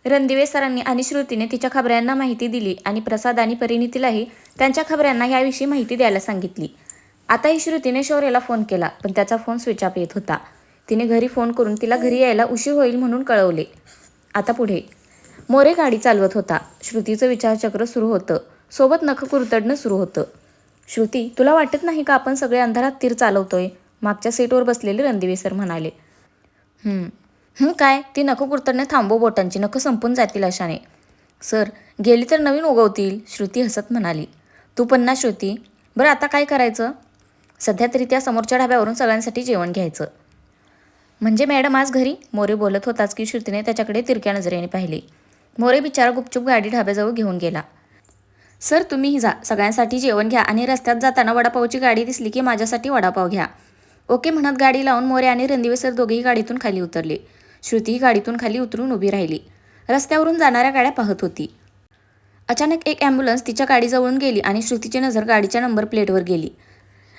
रणदिवे सरांनी आणि श्रुतीने तिच्या खबऱ्यांना माहिती दिली आणि प्रसाद आणि परिणितीलाही त्यांच्या खबऱ्यांना याविषयी माहिती द्यायला सांगितली. आताही श्रुतीने शौर्याला फोन केला, पण त्याचा फोन स्विच ऑफ येत होता. तिने घरी फोन करून तिला घरी यायला उशीर होईल म्हणून कळवले. आता पुढे मोरे गाडी चालवत होता. श्रुतीचं विचारचक्र सुरू होतं. सोबत नख कुरतडणं सुरू होतं. श्रुती, तुला वाटत नाही का आपण सगळे अंधारात तीर चालवतोय? मागच्या सीटवर बसलेले रणदिवे सर म्हणाले. काय? ती नखं कुरतडणे थांबव, बोटांची नखं संपून जातील अशाने. सर, गेली तर नवीन उगवतील, श्रुती हसत म्हणाली. तू पण ना श्रुती. बरं, आता काय करायचं? सध्या तरी त्या समोरच्या ढाब्यावरून सगळ्यांसाठी जेवण घ्यायचं. म्हणजे मॅडम आज घरी? मोरे बोलत होताच की श्रुतीने त्याच्याकडे तिरक्या नजरेने पाहिले. मोरे बिचारा गुपचूप गाडी ढाब्याजवळ घेऊन गेला. सर, तुम्हीही जा, सगळ्यांसाठी जेवण घ्या आणि रस्त्यात जाताना वडापावची गाडी दिसली की माझ्यासाठी वडापाव घ्या. ओके म्हणत गाडी लावून मोरे आणि रणदिवे सर दोघेही गाडीतून खाली उतरले. श्रुतीही गाडीतून खाली उतरून उभी राहिली. रस्त्यावरून जाणाऱ्या गाड्या पाहत होती. अचानक एक ॲम्ब्युलन्स तिच्या गाडीजवळून गेली आणि श्रुतीची नजर गाडीच्या नंबर प्लेटवर गेली.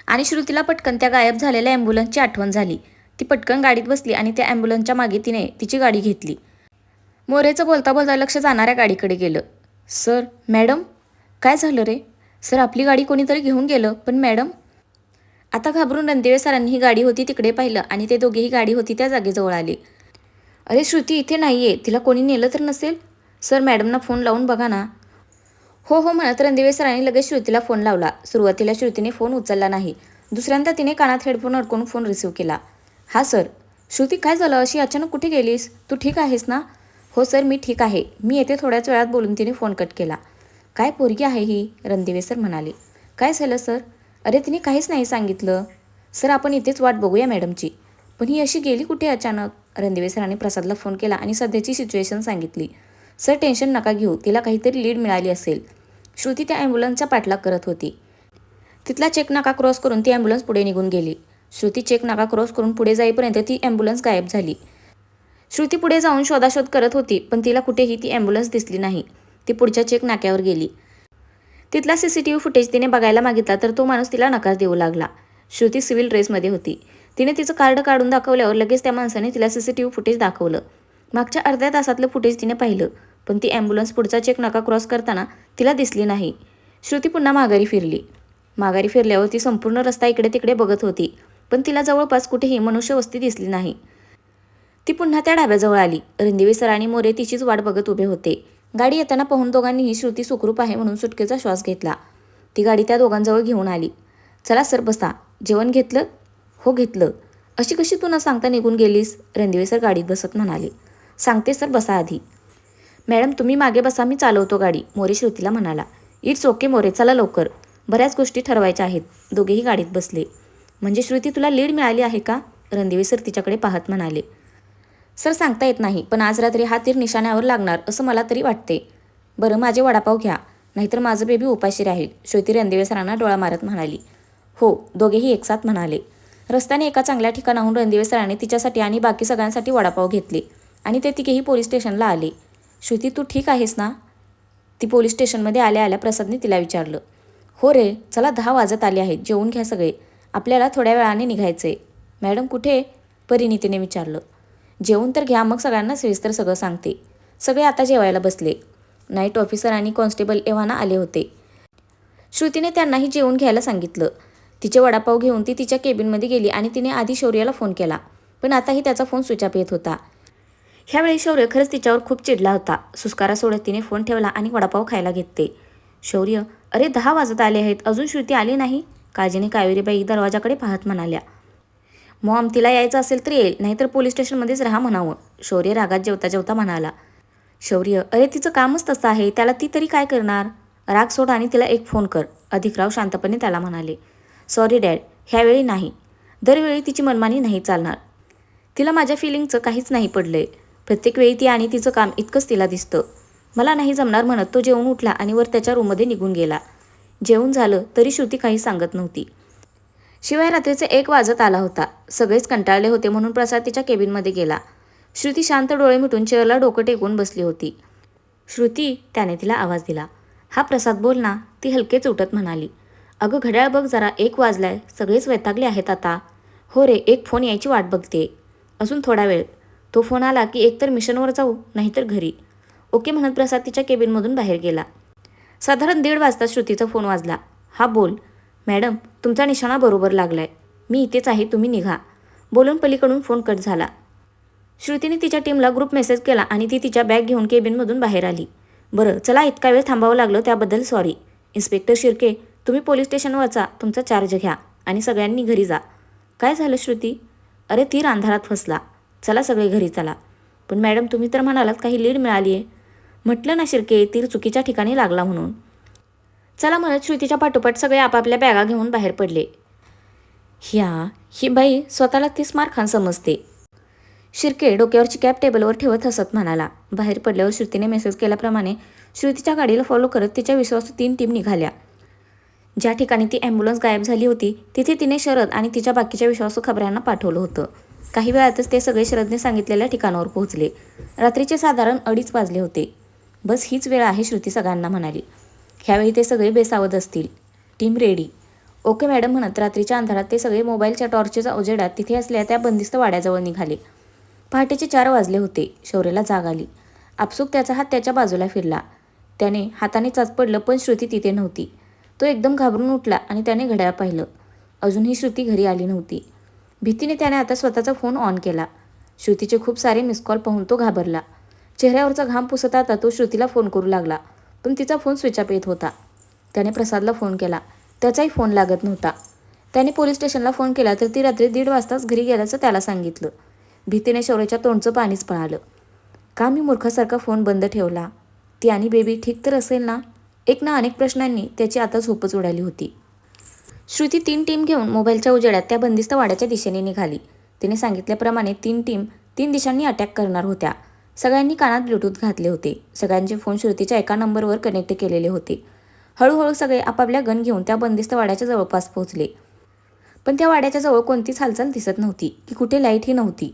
आणि श्रुतीला पटकन त्या गायब झालेल्या ॲम्ब्युलन्सची आठवण झाली. ती पटकन गाडीत बसली आणि त्या ॲम्ब्युलन्सच्या मागे तिने तिची गाडी घेतली. मोरेचं बोलता बोलता लक्ष जाणाऱ्या गाडीकडे गेलं. सर, मॅडम, काय झालं रे? सर, आपली गाडी कोणीतरी घेऊन गेलं, पण मॅडम. आता घाबरून रणदिवे सरांनी ही गाडी होती तिकडे पाहिलं आणि ते दोघेही गाडी होती त्या जागेजवळ आले. अरे श्रुती इथे नाही आहे, तिला कोणी नेलं तर नसेल? सर, मॅडमना फोन लावून बघा ना. हो हो म्हणत रणदिवे सरांनी लगेच श्रुतीला फोन लावला. सुरुवातीला श्रुतीने फोन उचलला नाही. दुसऱ्यांदा तिने कानात हेडफोन अडकून फोन रिसीव्ह केला. हा सर. श्रुती, काय झालं? अशी अचानक कुठे गेलीस? तू ठीक आहेस ना? हो सर, मी ठीक आहे, मी येते थोड्याच वेळात बोलून तिने फोन कट केला. काय पोरगी आहे ही? रणदिवे सर म्हणाले. काय झालं सर? अरे तिने काहीच नाही सांगितलं. सर, आपण इथेच वाट बघूया मॅडमची. पण ही अशी गेली कुठे अचानक? रणदिवे सरांनी प्रसादला फोन केला आणि सध्याची सिच्युएशन सांगितली. सर, टेन्शन नका घेऊ, तिला काहीतरी लीड मिळाली असेल. श्रुती त्या ॲम्ब्युलन्सचा पाठलाग करत होती. तिथला चेक नाका क्रॉस करून ती ॲम्ब्युलन्स पुढे निघून गेली. श्रुती चेक नाका क्रॉस करून पुढे जाईपर्यंत ती ॲम्ब्युलन्स गायब झाली. श्रुती पुढे जाऊन शोधाशोध करत होती, पण तिला कुठेही ती ॲम्ब्युलन्स दिसली नाही. ती पुढच्या चेक नाक्यावर गेली. तिथला CCTV फुटेज तिने बघायला मागितला तर तो माणूस तिला नकार देऊ लागला. श्रुती सिव्हिल ड्रेसमध्ये होती. तिने तिचं कार्ड काढून दाखवल्यावर लगेच त्या माणसाने तिला CCTV फुटेज दाखवलं. मागच्या अर्ध्या तासातलं फुटेज तिने पाहिलं, पण ती ॲम्ब्युलन्स पुढचा चेक नाका क्रॉस करताना तिला दिसली नाही. श्रुती पुन्हा माघारी फिरली. माघारी फिरल्यावर ती संपूर्ण रस्ता इकडे तिकडे बघत होती, पण तिला जवळपास कुठेही मनुष्यवस्ती दिसली नाही. ती पुन्हा त्या ढाब्याजवळ आली. रणदिवे सर आणि मोरे तिचीच वाट बघत उभे होते. गाडी येताना पाहून दोघांनीही श्रुती सुखरूप आहे म्हणून सुटकेचा श्वास घेतला. ती गाडी त्या दोघांजवळ घेऊन आली. चला सर, बसा. जेवण घेतलं? हो घेतलं. अशी कशी तू न सांगता निघून गेलीस? रणदिवे सर गाडीत बसत म्हणाले. सांगते सर, बसा आधी. मॅडम, तुम्ही मागे बसा, मी चालवतो गाडी, मोरे श्रुतीला म्हणाला. इट्स ओके मोरे, चला लवकर, बऱ्याच गोष्टी ठरवायच्या आहेत. दोघेही गाडीत बसले. म्हणजे श्रुती, तुला लीड मिळाली आहे का? रणदिवे सर तिच्याकडे पाहत म्हणाले. सर, सांगता येत नाही, पण आज रात्री हा तीर निशाण्यावर लागणार असं मला तरी वाटते. बरं, माझे वडापाव घ्या, नाहीतर माझं बेबी उपाशी राहील, श्रुती रणदिवे सरांना डोळा मारत म्हणाली. हो, दोघेही एकसाथ म्हणाले. रस्त्याने एका चांगल्या ठिकाणाहून रणदिवे सरांनी तिच्यासाठी आणि बाकी सगळ्यांसाठी वडापाव घेतले आणि ते तिघेही पोलीस स्टेशनला आले. श्रुती, तू ठीक आहेस ना? ती पोलीस स्टेशनमध्ये आल्या आल्या प्रसादने तिला विचारलं. हो रे, चला 10 वाजत आले आहेत, जेवून घ्या सगळे, आपल्याला थोड्या वेळाने निघायचे. मॅडम कुठे? परिणितीने विचारलं. जेवून तर घ्या, मग सगळ्यांना सविस्तर सगळं सांगते. सगळे आता जेवायला बसले. नाईट ऑफिसर आणि कॉन्स्टेबल एव्हाना आले होते. श्रुतीने त्यांनाही जेवून घ्यायला सांगितलं. तिचे वडापाव घेऊन ती तिच्या केबिनमध्ये गेली आणि तिने आधी शौर्याला फोन केला, पण आताही त्याचा फोन स्विच ऑफ येत होता. ह्यावेळी शौर्य खरंच तिच्यावर खूप चिडला होता. सुस्कारा सोडत तिने फोन ठेवला आणि वडापाव खायला घेतले. शौर्य, अरे 10 वाजत आले आहेत, अजून श्रुती आली नाही? काळजीने कावेरीबाई दरवाजाकडे पाहत म्हणाल्या. मॉम, तिला यायचं असेल तर येईल, नाहीतर पोलीस स्टेशनमध्येच राहा म्हणावं, शौर्य रागात जेवता जेवता म्हणाला. शौर्य, अरे तिचं कामच तसं आहे, त्याला ती तरी काय करणार? राग सोड आणि तिला एक फोन कर, अधिकराव शांतपणे त्याला म्हणाले. सॉरी डॅड, ह्यावेळी नाही. दरवेळी तिची मनमानी नाही चालणार. तिला माझ्या फिलिंगचं काहीच नाही पडलंय. प्रत्येक वेळी ती आणि तिचं काम इतकंच तिला दिसतं. मला नाही जमणार म्हणत तो जेवून उठला आणि वर त्याच्या रूममध्ये निघून गेला. जेवून झालं तरी श्रुती काही सांगत नव्हती. शिवाय रात्रीचे 1 वाजत आला होता. सगळेच कंटाळले होते म्हणून प्रसाद तिच्या केबिनमध्ये गेला. श्रुती शांत डोळे मिटून चेअरला डोकं टेकून बसली होती. श्रुती, त्याने तिला आवाज दिला. हा प्रसाद, बोल ना, ती हलकेच उठत म्हणाली. अगं घड्याळ बघ जरा, 1 वाजलाय, सगळेच वैतागले आहेत आता. हो रे, एक फोन यायची वाट बघते. अजून थोडा वेळ. तो फोन आला की एकतर मिशनवर जाऊ, नाहीतर घरी. ओके म्हणत प्रसाद तिच्या केबिनमधून बाहेर गेला. साधारण 1:30 वाजता श्रुतीचा फोन वाजला. हा बोल. मॅडम, तुमचा निशाणा बरोबर लागलाय. मी इथेच आहे, तुम्ही निघा. बोलून पलीकडून फोन कट झाला. श्रुतीने तिच्या टीमला ग्रुप मेसेज केला आणि ती तिच्या बॅग घेऊन केबिनमधून बाहेर आली. बरं, चला इतका वेळ थांबावं लागलं त्याबद्दल सॉरी. इन्स्पेक्टर शिर्के, तुम्ही पोलीस स्टेशनवरचा तुमचा चार्ज घ्या आणि सगळ्यांनी घरी जा. काय झालं श्रुती? अरे तीर अंधारात फसला. चला सगळे घरी चला. पण मॅडम, तुम्ही तर म्हणालात काही लीड मिळाली आहे. म्हटलं ना शिर्के, तीर चुकीच्या ठिकाणी लागला म्हणून. चला म्हणत श्रुतीच्या पाठोपाठ सगळे आपापल्या बॅगा घेऊन बाहेर पडले. ही बाई स्वतःला 30 मार्कांनी समजते. शिर्के डोक्यावरची कॅप टेबलवर ठेवत हसत म्हणाला. बाहेर पडल्यावर श्रुतीने मेसेज केल्याप्रमाणे श्रुतीच्या गाडीला फॉलो करत तिच्या विश्वासू 3 टीम निघाल्या. ज्या ठिकाणी ती ॲम्ब्युलन्स गायब झाली होती तिथे तिने शरद आणि तिच्या बाकीच्या विश्वासू खबऱ्यांना पाठवलं होतं. काही वेळातच ते सगळे शरदने सांगितलेल्या ठिकाणावर पोहोचले. रात्रीचे साधारण 2:30 वाजले होते. बस हीच वेळ आहे, श्रुती सगळ्यांना म्हणाली. ह्यावेळी ते सगळे बेसावध असतील. Team ready. ओके मॅडम म्हणत रात्रीच्या अंधारात ते सगळे मोबाईलच्या टॉर्चच्या उजेडात तिथे असलेल्या त्या बंदिस्त वाड्याजवळ निघाले. पहाटेचे 4 वाजले होते. शौर्यला जाग आली. आपसूक त्याचा हात त्याच्या बाजूला फिरला. त्याने हाताने चाच पडलं, पण श्रुती तिथे नव्हती. तो एकदम घाबरून उठला आणि त्याने घड्याळ पाहिलं. अजूनही श्रुती घरी आली नव्हती. भीतीने त्याने आता स्वतःचा फोन ऑन केला. श्रुतीचे खूप सारे मिस कॉल पाहून तो घाबरला. चेहऱ्यावरचा घाम पुसत आता तो श्रुतीला फोन करू लागला, पण तिचा फोन स्विच ऑफ येत होता. त्याने प्रसादला फोन केला. त्याचाही फोन लागत नव्हता. त्याने पोलीस स्टेशनला फोन केला तर ती रात्री 1:30 वाजताच घरी गेल्याचं त्याला सांगितलं. भीतीने शौर्याच्या तोंडचं पाणीच पळालं. का मी मूर्खासारखा फोन बंद ठेवला? ती आणि बेबी ठीक तर असेल ना? एक ना अनेक प्रश्नांनी त्याची आता झोपच उडाली होती. श्रुती 3 टीम घेऊन मोबाईलच्या उजेडात त्या बंदिस्त वाड्याच्या दिशेने निघाली. तिने सांगितल्याप्रमाणे 3 टीम 3 दिशांनी अटॅक करणार होत्या. सगळ्यांनी कानात ब्लूटूथ घातले होते. सगळ्यांचे फोन श्रुतीच्या एका नंबरवर कनेक्ट केलेले होते. हळूहळू सगळे आपापल्या गन घेऊन त्या बंदिस्त वाड्याच्या जवळपास पोहोचले. पण त्या वाड्याच्या जवळ कोणतीच हालचाल दिसत नव्हती की कुठे लाईटही नव्हती.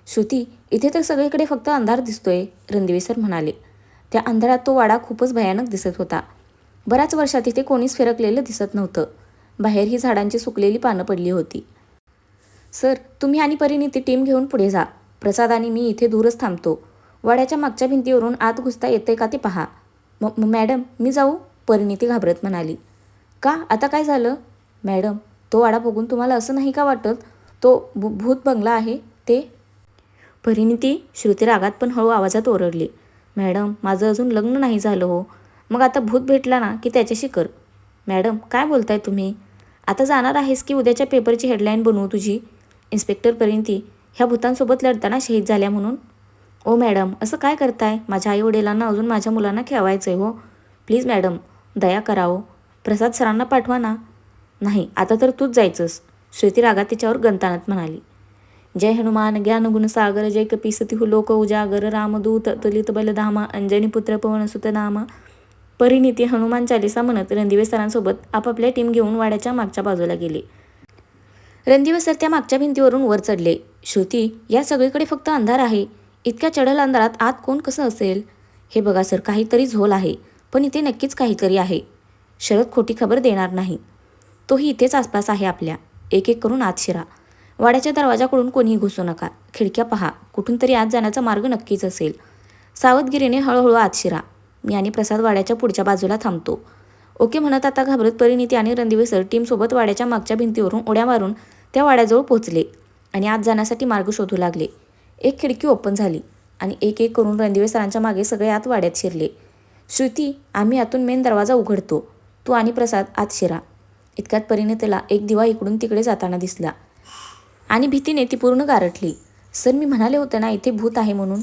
श्रुती, इथे तर सगळीकडे फक्त अंधार दिसतोय, रणदिवे सर म्हणाले. त्या अंधारात तो वाडा खूपच भयानक दिसत होता. बऱ्याच वर्षात इथे कोणीच फिरकलेलं दिसत नव्हतं. बाहेर ही झाडांची सुकलेली पानं पडली होती. सर, तुम्ही आणि परिणिती टीम घेऊन पुढे जा. प्रसाद आणि मी इथे दूरच थांबतो. वाड्याच्या मागच्या भिंतीवरून आत घुसता येते का ते पहा. मॅडम, मी जाऊ? परिणिती घाबरत म्हणाली. का, आता काय झालं? मॅडम, तो वाडा बघून तुम्हाला असं नाही का वाटत तो भूत बंगला आहे ते? परिणिती, श्रुती रागात पण हळू आवाजात ओरडली. मॅडम, माझं अजून लग्न नाही झालं हो. मग आता भूत भेटला ना की त्याच्याशी कर. मॅडम, काय बोलताय तुम्ही? आता जाणार आहेस की उद्याच्या पेपरची हेडलाईन बनवू तुझी? इन्स्पेक्टर परिणिती, ह्या भूतांसोबत लढताना शहीद झाल्या म्हणून. ओ मॅडम, असं काय करताय? माझ्या आईवडिलांना अजून माझ्या मुलांना खेळवायचं आहे हो. प्लीज मॅडम, दया करा हो. प्रसाद सरांना पाठवा ना. नाही, आता तर तूच जायचंस, श्रुती रागात तिच्यावर गंतानत म्हणाली. जय हनुमान ज्ञान गुणसागर जय कपीसती लोक उजागर रामदूत तुलित बलधामा अंजनी पुत्र पवनसुत नामा. परिणिती हनुमान चालिसा म्हणत रणदिवे सरांसोबत आपापल्या टीम घेऊन वाड्याच्या मागच्या बाजूला गेले. रणदिवे सर त्या मागच्या भिंतीवरून वर चढले. श्रुती, या सगळीकडे फक्त अंधार आहे. इतक्या चढल अंधारात आत कोण कसं असेल? हे बघा सर, काहीतरी झोल आहे, पण इथे नक्कीच काहीतरी आहे. शरद खोटी खबर देणार नाही. तोही इथेच आसपास आहे आपल्या. एक एक करून आत शिरा. वाड्याच्या दरवाजाकडून कोणीही घुसू नका. खिडक्या पहा, कुठून तरी आत जाण्याचा मार्ग नक्कीच असेल. सावधगिरीने हळूहळू आत शिरा. मी आणि प्रसाद वाड्याच्या पुढच्या बाजूला थांबतो. ओके म्हणत आता घाबरत परिणिती आणि रणदिवे सर टीमसोबत वाड्याच्या मागच्या भिंतीवरून उड्या मारून त्या वाड्याजवळ पोहोचले आणि आत जाण्यासाठी मार्ग शोधू लागले. एक खिडकी ओपन झाली आणि एक एक करून रणदिवे सरांच्या मागे सगळे आत वाड्यात शिरले. श्रुती, आम्ही आतून मेन दरवाजा उघडतो. तू आणि प्रसाद आत शिरा. इतक्यात परिणितीला एक दिवा इकडून तिकडे जाताना दिसला आणि भीतीने ती पूर्ण गारठली. सर, मी म्हणाले होते ना इथे भूत आहे म्हणून.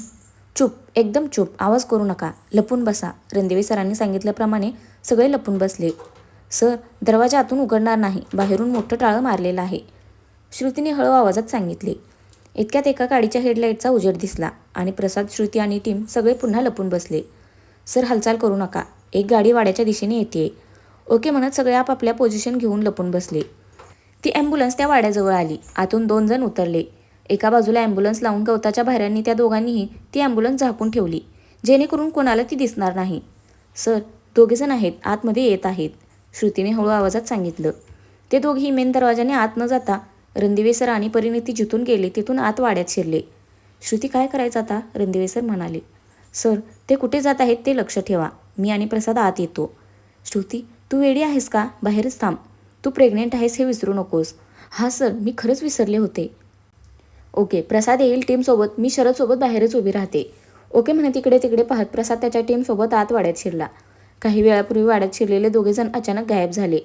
चूप, एकदम चूप, आवाज करू नका, लपून बसा. रणदिवे सरांनी सांगितल्याप्रमाणे सगळे लपून बसले. सर, दरवाजा आतून उघडणार नाही, बाहेरून मोठं टाळं मारलेलं आहे, श्रुतीने हळू आवाजात सांगितले. इतक्यात एका गाडीच्या हेडलाईटचा उजेड दिसला आणि प्रसाद, श्रुती आणि टीम सगळे पुन्हा लपून बसले. सर, हालचाल करू नका, एक गाडी वाड्याच्या दिशेने येते. ओके म्हणत सगळे आपापल्या पोझिशन घेऊन लपून बसले. ती ॲम्ब्युलन्स त्या वाड्याजवळ आली. आतून 2 जण उतरले. एका बाजूला ॲम्ब्युलन्स लावून गवताच्या भाऱ्यांनी त्या दोघांनीही ती ॲम्ब्युलन्स झाकून ठेवली, जेणेकरून कोणाला ती दिसणार नाही. सर, 2 जण आहेत, आतमध्ये येत आहेत, श्रुतीने हळू आवाजात सांगितलं. ते दोघेही मेन दरवाजाने आत न जाता रणदिवे सर आणि परिणिती जिथून गेले तिथून आत वाड्यात शिरले. श्रुती, काय करायचं आता? रणदिवे सर म्हणाले. सर, ते कुठे जात आहेत ते लक्ष ठेवा. मी आणि प्रसाद आत येतो. श्रुती, तू वेडी आहेस का? बाहेरच थांब. तू प्रेग्नेंट आहेस हे विसरू नकोस. हां सर, मी खरंच विसरले होते. ओके, प्रसाद येईल टीमसोबत. मी शरदसोबत बाहेरच उभी राहते. ओके म्हणत इकडे तिकडे पाहत प्रसाद त्याच्या टीमसोबत आत वाड्यात शिरला. काही वेळापूर्वी वाड्यात शिरलेले दोघेजण अचानक गायब झाले.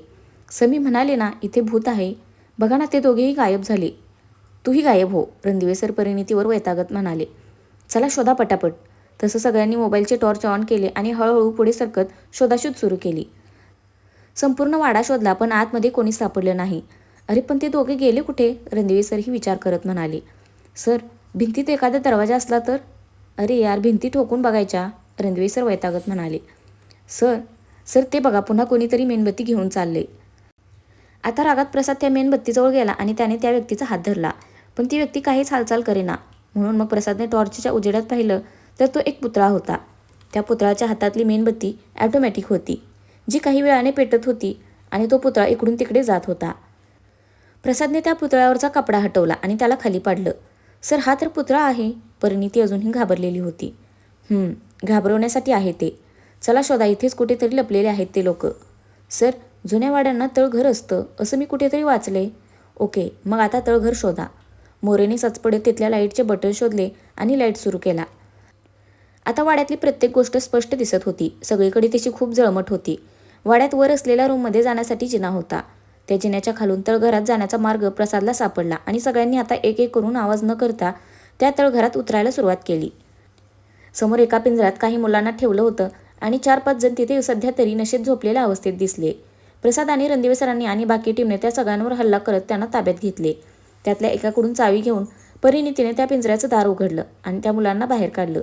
समी म्हणाले ना, इथे भूत आहे. बघा ना, ते दोघेही गायब झाले. तूही गायब हो, रणदिवे सर परिणितीवर वैतागत म्हणाले. चला शोधा पटापट. तसं सगळ्यांनी मोबाईलचे टॉर्च ऑन केले आणि हळूहळू पुढे सरकत शोधाशोध सुरू केली. संपूर्ण वाडा शोधला पण आतमध्ये कोणीच सापडलं नाही. अरे पण ते दोघे गेले कुठे? रणदिवे सरही विचार करत म्हणाले. सर, भिंतीत एखादा दरवाजा असला तर? अरे यार, भिंती ठोकून बघायच्या. रणदिवे सर वैतागत म्हणाले. सर सर ते बघा, पुन्हा कोणीतरी मेणबत्ती घेऊन चालले. आता रागात प्रसाद त्या मेणबत्तीजवळ गेला आणि त्याने त्या व्यक्तीचा हात धरला. पण ती व्यक्ती काहीच हालचाल करेना. म्हणून मग प्रसादने टॉर्चच्या उजेडात पाहिलं तर तो एक पुतळा होता. त्या पुतळ्याच्या हातातली मेणबत्ती ॲटोमॅटिक होती, जी काही वेळाने पेटत होती आणि तो पुतळा इकडून तिकडे जात होता. प्रसादने त्या पुतळ्यावरचा कपडा हटवला आणि त्याला खाली पाडलं. सर, हा तर पुतळा आहे. परिणिती अजूनही घाबरलेली होती. घाबरवण्यासाठी आहे ते. चला शोधा, इथेच कुठेतरी लपलेले आहेत ते लोक. सर, जुन्या वाड्यांना तळघर असतं असं मी कुठेतरी वाचले. ओके, मग आता तळघर शोधा. मोरेने सचपडत तिथल्या लाईटचे बटन शोधले आणि लाईट सुरू केला. आता वाड्यातली प्रत्येक गोष्ट स्पष्ट दिसत होती. सगळीकडे तिची खूप जळमट होती. वाड्यात वर असलेल्या रूममध्ये जाण्यासाठी जिना होता. त्या जिन्याच्या खालून तळघरात जाण्याचा मार्ग प्रसादला सापडला आणि सगळ्यांनी आता एक एक करून आवाज न करता त्या तळघरात उतरायला सुरुवात केली. समोर एका पिंजऱ्यात काही मुलांना ठेवलं होतं आणि 4-5 जण तिथे सध्या तरी नशेत झोपलेल्या अवस्थेत दिसले. प्रसाद आणि रणदिवे सरांनी आणि बाकी टीमने त्या सगळ्यांवर हल्ला करत त्यांना ताब्यात घेतले. त्यातल्या एकाकडून चावी घेऊन परिणितीने त्या पिंजऱ्याचं दार उघडलं आणि त्या मुलांना बाहेर काढलं.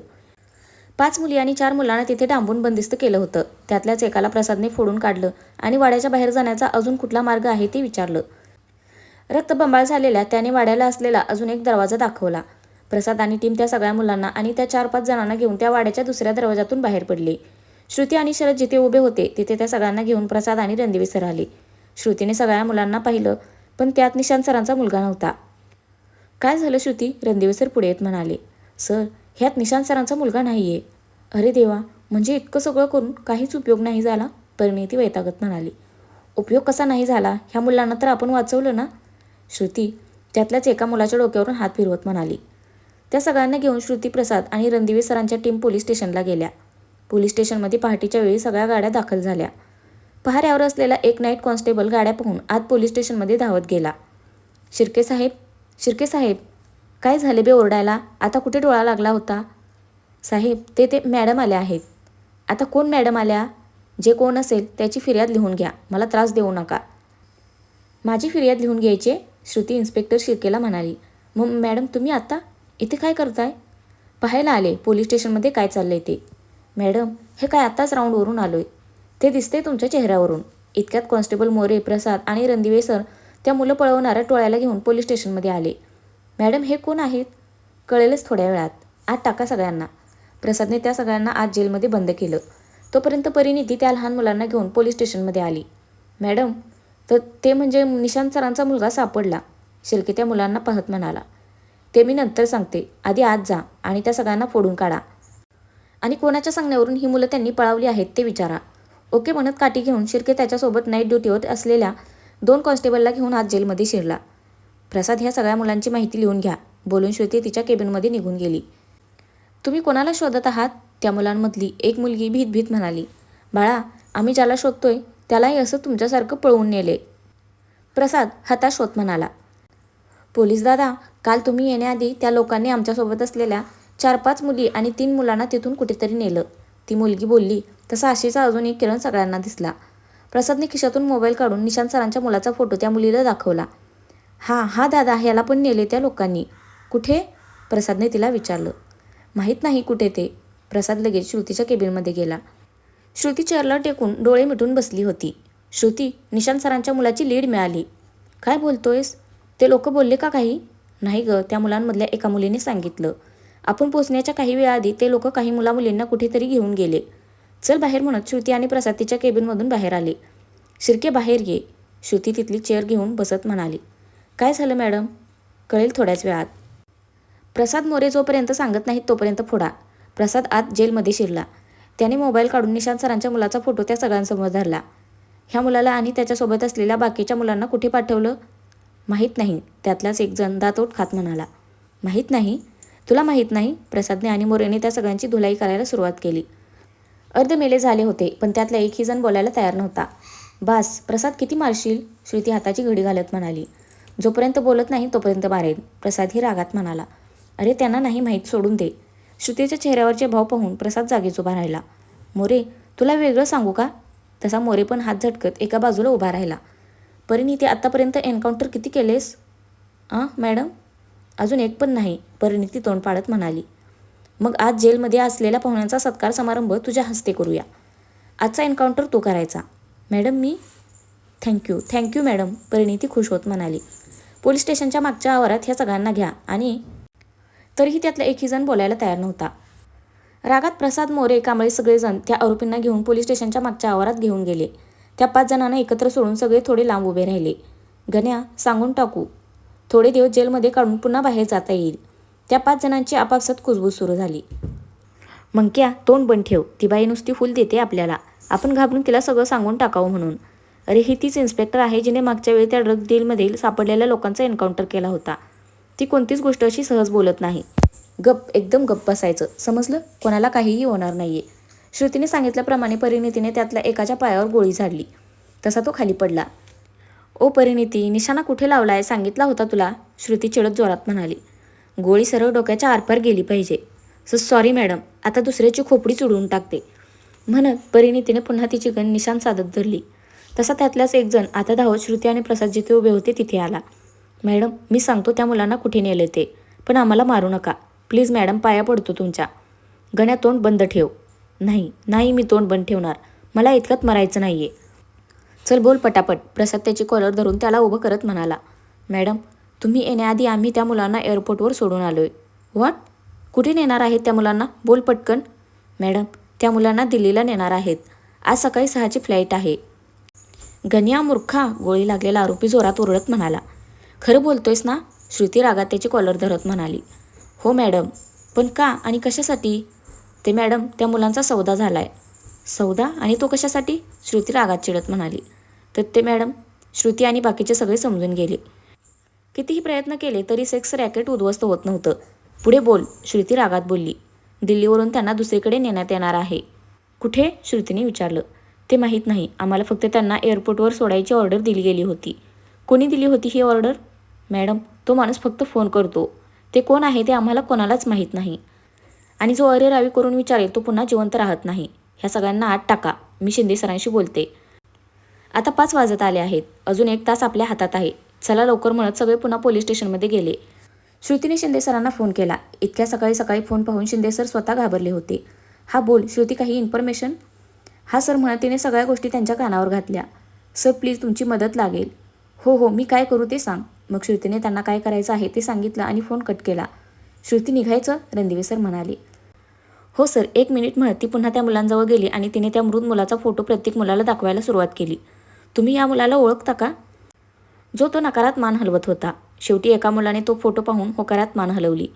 5 मुली आणि 4 मुलांना तिथे डांबून बंदिस्त केलं होतं. त्यातल्याच एकाला प्रसादने फोडून काढलं आणि वाड्याच्या बाहेर जाण्याचा अजून कुठला मार्ग आहे ते विचारलं. रक्तबंबाळ झालेल्या त्याने वाड्याला असलेला अजून एक दरवाजा दाखवला. प्रसाद आणि टीम त्या सगळ्या मुलांना आणि त्या 4-5 जणांना घेऊन त्या वाड्याच्या दुसऱ्या दरवाजातून बाहेर पडले. श्रुती आणि शरद जिथे उभे होते तिथे त्या सगळ्यांना घेऊन प्रसाद आणि रणदिवे सर आले. श्रुतीने सगळ्या मुलांना पाहिलं पण त्यात निशांत सरांचा मुलगा नव्हता. काय झालं श्रुती? रणदिवे सर पुढे येत म्हणाले. सर, ह्यात निशांत सरांचा मुलगा नाही आहे. अरे देवा, म्हणजे इतकं सगळं करून काहीच उपयोग नाही झाला? परिणिती वैतागत म्हणाली. उपयोग कसा नाही झाला? ह्या मुलांना तर आपण वाचवलं ना? श्रुती त्यातल्याच एका मुलाच्या डोक्यावरून हात फिरवत म्हणाली. त्या सगळ्यांना घेऊन श्रुती, प्रसाद आणि रणदिवे सरांच्या टीम पोलीस स्टेशनला गेल्या. पोलीस स्टेशनमध्ये पहाटेच्या वेळी सगळ्या गाड्या दाखल झाल्या. पहाऱ्यावर असलेला एक नाईट कॉन्स्टेबल गाड्या पाहून आत पोलीस स्टेशनमध्ये धावत गेला. शिर्के साहेब, शिर्के साहेब, काय झाले बे ओरडायला? आता कुठे डोळा लागला होता? साहेब, ते मॅडम आल्या आहेत. आता कोण मॅडम आल्या? जे कोण असेल त्याची फिर्याद लिहून घ्या, मला त्रास देऊ नका. माझी फिर्याद लिहून घ्यायची? श्रुती इन्स्पेक्टर शिर्केला म्हणाली. मग मॅडम, तुम्ही आता इथे काय करताय? पाहायला आले पोलीस स्टेशनमध्ये काय चाललंय ते. मॅडम, हे काय आत्ताच राऊंडवरून आलोय. ते दिसते तुमच्या चेहऱ्यावरून. इतक्यात कॉन्स्टेबल मोरे, प्रसाद आणि रणदिवे सर त्या मुलं पळवणाऱ्या टोळ्याला घेऊन पोलीस स्टेशनमध्ये आले. मॅडम, हे कोण आहेत? कळेलच थोड्या वेळात. आत टाका सगळ्यांना. प्रसादने त्या सगळ्यांना आत जेलमध्ये बंद केलं. तोपर्यंत परिणिती त्या लहान मुलांना घेऊन पोलीस स्टेशनमध्ये आली. मॅडम, तर ते म्हणजे निशांत सरांचा मुलगा सापडला. शिर्के त्या मुलांना पाहत म्हणाला. ते मी नंतर सांगते, आधी आत जा आणि त्या सगळ्यांना फोडून काढा. आणि कोणाच्या सांगण्यावरून ही मुलं त्यांनी पळावली आहेत ते विचारा. ओके म्हणत काठी घेऊन शिर्के त्याच्यासोबत नाईट ड्युटीवर असलेल्या 2 कॉन्स्टेबलला घेऊन आत जेलमध्ये शिरला. प्रसाद, ह्या सगळ्या मुलांची माहिती लिहून घ्या, बोलून श्रुती तिच्या केबिनमध्ये निघून गेली. तुम्ही कोणाला शोधत आहात? त्या मुलांमधली एक मुलगी भीत भीत म्हणाली. बाळा, आम्ही ज्याला शोधतोय त्यालाही असं तुमच्यासारखं पळवून नेले. प्रसाद हताश होत म्हणाला. पोलीस दादा, काल तुम्ही येण्याआधी त्या लोकांनी आमच्यासोबत असलेल्या 4-5 मुली आणि 3 मुलांना तिथून कुठेतरी नेलं. ती मुलगी बोलली तसा आशेचा अजून एक किरण सगळ्यांना दिसला. प्रसादने खिशातून मोबाईल काढून निशांत सरांच्या मुलाचा फोटो त्या मुलीला दाखवला. हा दादा, ह्याला पण नेले त्या लोकांनी. कुठे? प्रसादने तिला विचारलं. माहीत नाही कुठे ते. प्रसाद लगेच श्रुतीच्या केबिनमध्ये गेला. श्रुती चेअरला टेकून डोळे मिटून बसली होती. श्रुती, निशांत सरांच्या मुलाची लीड मिळाली. काय बोलतोयस? ते लोक बोलले का काही? नाही ग, त्या मुलांमधल्या एका मुलीने सांगितलं. आपण पोचण्याच्या काही वेळाआधी ते लोक काही मुलींना कुठेतरी घेऊन गेले. चल बाहेर म्हणत श्रुती आणि प्रसाद तिच्या केबिनमधून बाहेर आले. शिर्के, बाहेर ये. श्रुती तिथली चेअर घेऊन बसत म्हणाली. काय झालं मॅडम? कळेल थोड्याच वेळात. प्रसाद मोरे जोपर्यंत सांगत नाहीत तोपर्यंत फोडा. प्रसाद आत जेलमध्ये शिरला. त्याने मोबाईल काढून निशांत सरांच्या मुलाचा फोटो त्या सगळ्यांसमोर धरला. ह्या मुलाला आणि त्याच्यासोबत असलेल्या बाकीच्या मुलांना कुठे पाठवलं? माहीत नाही, त्यातलाच एक जण दातोट खात म्हणाला. माहीत नाही? तुला माहीत नाही? प्रसादने आणि मोरेने त्या सगळ्यांची धुलाई करायला सुरुवात केली. अर्धमेले झाले होते, पण त्यातला एकही जण बोलायला तयार नव्हता. बास, प्रसाद किती मारशील? श्रुती हाताची घडी घालत म्हणाली. जोपर्यंत बोलत नाही तोपर्यंत मारेन, प्रसादही रागात म्हणाला. अरे त्यांना नाही माहीत, सोडून दे. श्रुतीच्या चेहऱ्यावरचे भाव पाहून प्रसाद जागीच उभा राहिला. मोरे, तुला वेगळं सांगू का? तसा मोरे पण हात झटकत एका बाजूला उभा राहिला. परिणिती, आत्तापर्यंत एन्काउंटर किती केलेस? मॅडम? अजून एक पण नाही, परिणिती तोंड पाडत म्हणाली. मग आज जेलमध्ये असलेल्या पाहुण्यांचा सत्कार समारंभ तुझ्या हस्ते करूया. आजचा एन्काउंटर तू करायचा. मॅडम मी? थँक्यू मॅडम, परिणिती खुश होत म्हणाली. पोलीस स्टेशनच्या मागच्या आवारात ह्या सगळ्यांना घ्या. आणि तरीही त्यातला एकही जण बोलायला तयार नव्हता. रागात प्रसाद, मोरे, कांबळे सगळेजण त्या आरोपींना घेऊन पोलीस स्टेशनच्या मागच्या आवारात घेऊन गेले. त्या 5 जणांना एकत्र सोडून सगळे थोडे लांब उभे राहिले. गण्या, सांगून टाकू, थोडे दिवस जेलमध्ये काढून पुन्हा बाहेर जाता येईल. त्या 5 जणांची आपापसात कुजबूज सुरू झाली. मंक्या, तोंड बंद ठेव, ती बाई नुसती फुल देते आपल्याला. आपण घाबरून तिला सगळं सांगून टाकावं म्हणून. अरे ही तीच इन्स्पेक्टर आहे जिने मागच्या वेळी त्या ड्रग डीलमध्ये सापडलेल्या लोकांचा एन्काउंटर केला होता. ती कोणतीच गोष्ट अशी सहज बोलत नाही. गप्प, एकदम गप्प बसायचं, समजलं? कोणाला काहीही होणार नाहीये. श्रुतीने सांगितल्याप्रमाणे परिणितीने त्यातल्या एकाच्या पायावर गोळी झाडली. तसा तो खाली पडला. ओ परिणिती, निशाणा कुठे लावलाय सांगितला होता तुला, श्रुती चिडत जोरात म्हणाली. गोळी सरळ डोक्याच्या आरपार गेली पाहिजे. सॉरी मॅडम, आता दुसऱ्याची खोपडी चुडवून टाकते, म्हणत परिणितीने पुन्हा तिची गन निशाण साधत धरली. तसा त्यातल्याच एक जण आता धावत श्रुती आणि प्रसाद जिथे उभे होते तिथे आला. मॅडम, मी सांगतो त्या मुलांना कुठे नेले ते, पण आम्हाला मारू नका प्लीज मॅडम, पाया पडतो तुमच्या. गण्या, तोंड बंद ठेव. नाही मी तोंड बंद ठेवणार, मला इतकत मरायचं नाहीये. चल बोल पटापट, प्रसाद त्याची कॉलर धरून त्याला उभं करत म्हणाला. मॅडम, तुम्ही येण्याआधी आम्ही त्या मुलांना एअरपोर्टवर सोडून आलोय. व्हॉट? कुठे नेणार आहेत त्या मुलांना? बोल पटकन. मॅडम, त्या मुलांना दिल्लीला नेणार आहेत. आज सकाळी 6ची फ्लाईट आहे. गण्या मूर्खा, गोळी लागलेला आरोपी जोरात ओरडत म्हणाला. खरं बोलतोयस ना? श्रुती रागात त्याची कॉलर धरत म्हणाली. हो मॅडम, पण का आणि कशासाठी? ते मॅडम, त्या मुलांचा सौदा झालाय. सौदा? आणि तो कशासाठी? श्रुती रागात चिडत म्हणाली. तर ते मॅडम, श्रुती आणि बाकीचे सगळे समजून गेले. कितीही प्रयत्न केले तरी सेक्स रॅकेट उद्ध्वस्त होत नव्हतं. पुढे बोल, श्रुती रागात बोलली. दिल्लीवरून त्यांना दुसरीकडे नेण्यात येणार आहे. कुठे? श्रुतीने विचारलं. ते माहीत नाही, आम्हाला फक्त त्यांना एअरपोर्टवर सोडायची ऑर्डर दिली गेली होती. कोणी दिली होती ही ऑर्डर? मॅडम, तो माणूस फक्त फोन करतो. ते कोण आहे ते आम्हाला कोणालाच माहीत नाही. आणि जो अरेरावी करून विचारेल तो पुन्हा जिवंत राहत नाही. ह्या सगळ्यांना आत टाका, मी शिंदे सरांशी बोलते. आता 5 वाजत आले आहेत, अजून 1 तास आपल्या हातात आहे. चला लवकर, म्हणत सगळे पुन्हा पोलीस स्टेशनमध्ये गेले. श्रुतीने शिंदे सरांना फोन केला. इतक्या सकाळी सकाळी फोन पाहून शिंदे सर स्वतः घाबरले होते. हा बोल श्रुती, काही इन्फॉर्मेशन? हा सर, म्हणत तिने सगळ्या गोष्टी त्यांच्या कानावर घातल्या. सर प्लीज, तुमची मदत लागेल. हो, मी काय करू ते सांग. मग श्रुतीने त्यांना काय करायचं आहे ते सांगितलं आणि फोन कट केला. श्रुती, निघायचं? रणदिवे सर म्हणाले. हो सर, 1 मिनिट, म्हणत ती पुन्हा त्या मुलांजवळ गेली आणि तिने त्या मृत मुलाचा फोटो प्रत्येक मुलाला दाखवायला सुरुवात केली. तुम्ही या मुलाला ओळखता का? जो तो नकारात मान हलवत होता. शेवटी एका मुलाने तो फोटो पाहून होकारात मान हलवली.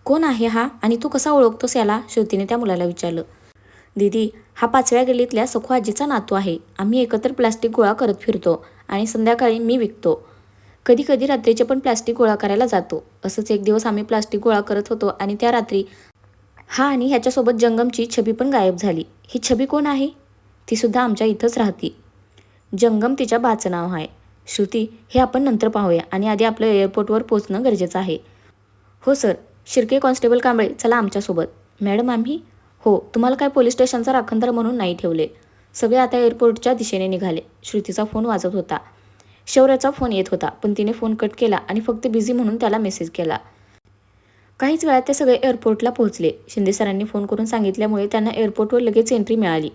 कोण आहे हा आणि तू कसा ओळखतोस याला? श्रुतीने त्या मुलाला विचारलं. दीदी, हा 5व्या गल्लीतल्या सखू आजीचा नातू आहे. आम्ही एकत्र प्लास्टिक गोळा करत फिरतो आणि संध्याकाळी मी विकतो. कधी कधी रात्रीचे पण प्लास्टिक गोळा करायला जातो. असंच एक दिवस आम्ही प्लास्टिक गोळा करत होतो आणि त्या रात्री हा आणि ह्याच्यासोबत जंगमची छबी पण गायब झाली. ही छबी कोण आहे? ती सुद्धा आमच्या इथंच राहती. जंगम तिच्या बाचं नाव आहे. श्रुती, हे आपण नंतर पाहूया आणि आधी आपलं एअरपोर्टवर पोहोचणं गरजेचं आहे. हो सर. शिर्के कॉन्स्टेबल कांबळे, चला आमच्यासोबत. मॅडम, आम्ही? हो, तुम्हाला काय पोलीस स्टेशनचा राखणदार म्हणून नाही ठेवले. सगळे आता एअरपोर्टच्या दिशेने निघाले. श्रुतीचा फोन वाजत होता. शौर्याचा फोन येत होता, पण तिने फोन कट केला आणि फक्त बिझी म्हणून त्याला मेसेज केला. काहीच वेळात ते सगळे एअरपोर्टला पोहोचले. शिंदे सरांनी फोन करून सांगितल्यामुळे त्यांना एअरपोर्टवर लगेच एंट्री मिळाली.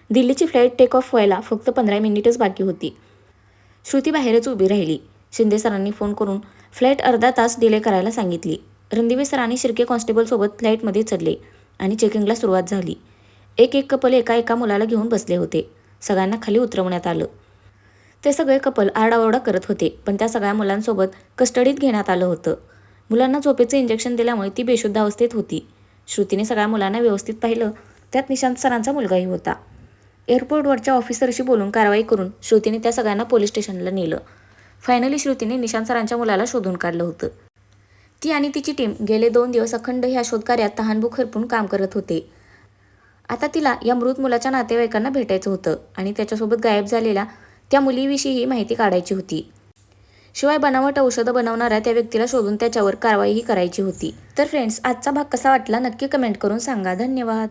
दिल्लीची फ्लाईट टेक ऑफ व्हायला फक्त 15 मिनिटच बाकी होती. श्रुती बाहेरच उभी राहिली. शिंदे सरांनी फोन करून फ्लाईट अर्धा तास डिले करायला सांगितली. रणदिवे सरांनी शिर्के कॉन्स्टेबलसोबत फ्लाईटमध्ये चढले आणि चेकिंगला सुरुवात झाली. एक कपल एका मुलाला घेऊन बसले होते. सगळ्यांना खाली उतरवण्यात आलं. ते सगळे कपल आरडाओरडा करत होते, पण त्या सगळ्या मुलांसोबत कस्टडीत घेण्यात आलं होतं. मुलांना झोपेचं इंजेक्शन दिल्यामुळे ती बेशुद्ध अवस्थेत होती. श्रुतीने सगळ्या मुलांना व्यवस्थित पाहिलं, त्यात निशांत सरांचा मुलगाही होता. एअरपोर्टवरच्या ऑफिसरशी बोलून कारवाई करून श्रुतीने त्या सगळ्यांना पोलीस स्टेशनला नेलं. फायनली श्रुतीने निशांत सरांच्या मुलाला शोधून काढलं होतं. ती आणि तिची टीम गेले 2 दिवस अखंड ह्या शोधकार्यात तहानभूक हरपून काम करत होते. आता तिला या मृत मुलाच्या नातेवाईकांना भेटायचं होतं आणि त्याच्यासोबत गायब झालेल्या त्या मुलीविषयीही माहिती काढायची होती. शिवाय बनावट औषधं बनवणाऱ्या त्या व्यक्तीला शोधून त्याच्यावर कारवाईही करायची होती. तर फ्रेंड्स, आजचा भाग कसा वाटला नक्की कमेंट करून सांगा. धन्यवाद.